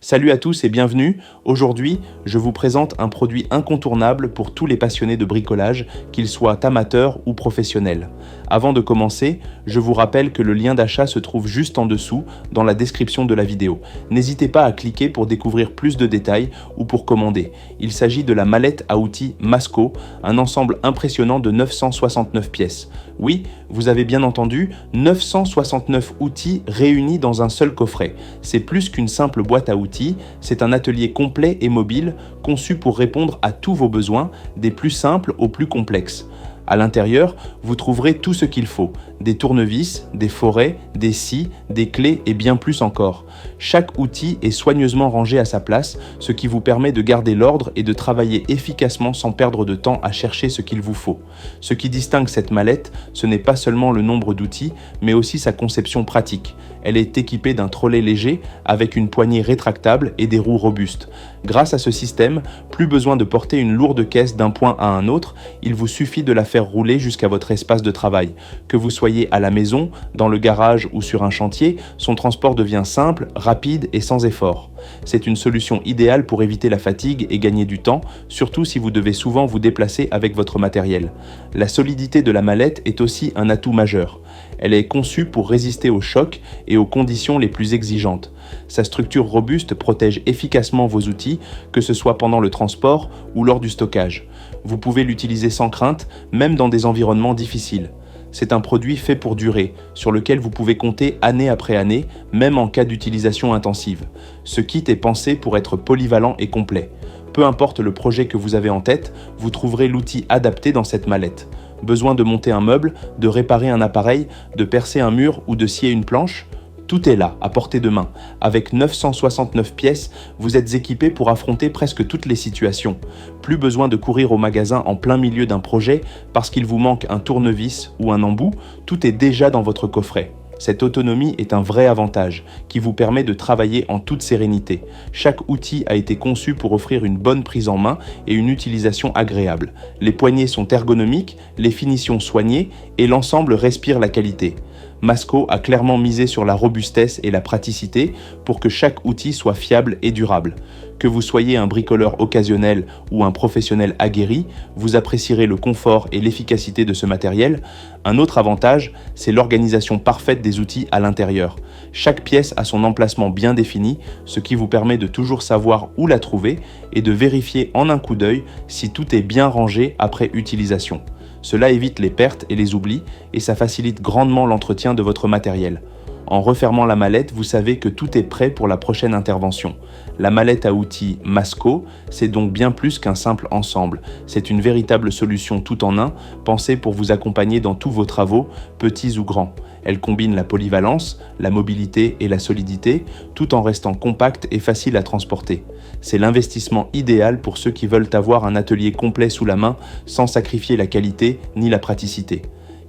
Salut à tous et bienvenue. Aujourd'hui, je vous présente un produit incontournable pour tous les passionnés de bricolage, qu'ils soient amateurs ou professionnels. Avant de commencer, je vous rappelle que le lien d'achat se trouve juste en dessous dans la description de la vidéo. N'hésitez pas à cliquer pour découvrir plus de détails ou pour commander. Il s'agit de la mallette à outils Masco, un ensemble impressionnant de 969 pièces. Oui, vous avez bien entendu, 969 outils réunis dans un seul coffret. C'est plus qu'une simple boîte à outils, c'est un atelier complet et mobile conçu pour répondre à tous vos besoins, des plus simples aux plus complexes. À l'intérieur, vous trouverez tout ce qu'il faut, des tournevis, des forêts, des scies, des clés et bien plus encore. Chaque outil est soigneusement rangé à sa place, ce qui vous permet de garder l'ordre et de travailler efficacement sans perdre de temps à chercher ce qu'il vous faut. Ce qui distingue cette mallette, ce n'est pas seulement le nombre d'outils, mais aussi sa conception pratique. Elle est équipée d'un trolley léger avec une poignée rétractable et des roues robustes. Grâce à ce système, plus besoin de porter une lourde caisse d'un point à un autre, il vous suffit de la faire rouler jusqu'à votre espace de travail. Que vous soyez à la maison, dans le garage ou sur un chantier, son transport devient simple, rapide et sans effort. C'est une solution idéale pour éviter la fatigue et gagner du temps, surtout si vous devez souvent vous déplacer avec votre matériel. La solidité de la mallette est aussi un atout majeur. Elle est conçue pour résister aux chocs et aux conditions les plus exigeantes. Sa structure robuste protège efficacement vos outils, que ce soit pendant le transport ou lors du stockage. Vous pouvez l'utiliser sans crainte, même dans des environnements difficiles. C'est un produit fait pour durer, sur lequel vous pouvez compter année après année, même en cas d'utilisation intensive. Ce kit est pensé pour être polyvalent et complet. Peu importe le projet que vous avez en tête, vous trouverez l'outil adapté dans cette mallette. Besoin de monter un meuble, de réparer un appareil, de percer un mur ou de scier une planche ? Tout est là, à portée de main. Avec 969 pièces, vous êtes équipé pour affronter presque toutes les situations. Plus besoin de courir au magasin en plein milieu d'un projet parce qu'il vous manque un tournevis ou un embout, tout est déjà dans votre coffret. Cette autonomie est un vrai avantage qui vous permet de travailler en toute sérénité. Chaque outil a été conçu pour offrir une bonne prise en main et une utilisation agréable. Les poignées sont ergonomiques, les finitions soignées et l'ensemble respire la qualité. Masco a clairement misé sur la robustesse et la praticité pour que chaque outil soit fiable et durable. Que vous soyez un bricoleur occasionnel ou un professionnel aguerri, vous apprécierez le confort et l'efficacité de ce matériel. Un autre avantage, c'est l'organisation parfaite des outils à l'intérieur. Chaque pièce a son emplacement bien défini, ce qui vous permet de toujours savoir où la trouver et de vérifier en un coup d'œil si tout est bien rangé après utilisation. Cela évite les pertes et les oublis et ça facilite grandement l'entretien de votre matériel. En refermant la mallette, vous savez que tout est prêt pour la prochaine intervention. La mallette à outils Masco, c'est donc bien plus qu'un simple ensemble. C'est une véritable solution tout en un, pensée pour vous accompagner dans tous vos travaux, petits ou grands. Elle combine la polyvalence, la mobilité et la solidité, tout en restant compacte et facile à transporter. C'est l'investissement idéal pour ceux qui veulent avoir un atelier complet sous la main sans sacrifier la qualité ni la praticité.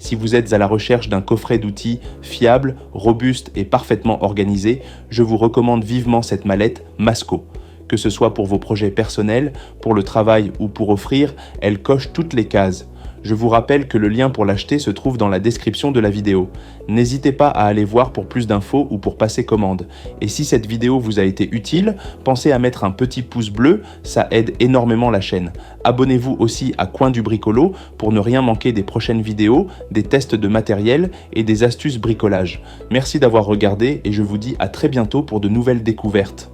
Si vous êtes à la recherche d'un coffret d'outils fiable, robuste et parfaitement organisé, je vous recommande vivement cette mallette Masco. Que ce soit pour vos projets personnels, pour le travail ou pour offrir, elle coche toutes les cases. Je vous rappelle que le lien pour l'acheter se trouve dans la description de la vidéo. N'hésitez pas à aller voir pour plus d'infos ou pour passer commande. Et si cette vidéo vous a été utile, pensez à mettre un petit pouce bleu, ça aide énormément la chaîne. Abonnez-vous aussi à Coin du Bricolo pour ne rien manquer des prochaines vidéos, des tests de matériel et des astuces bricolage. Merci d'avoir regardé et je vous dis à très bientôt pour de nouvelles découvertes.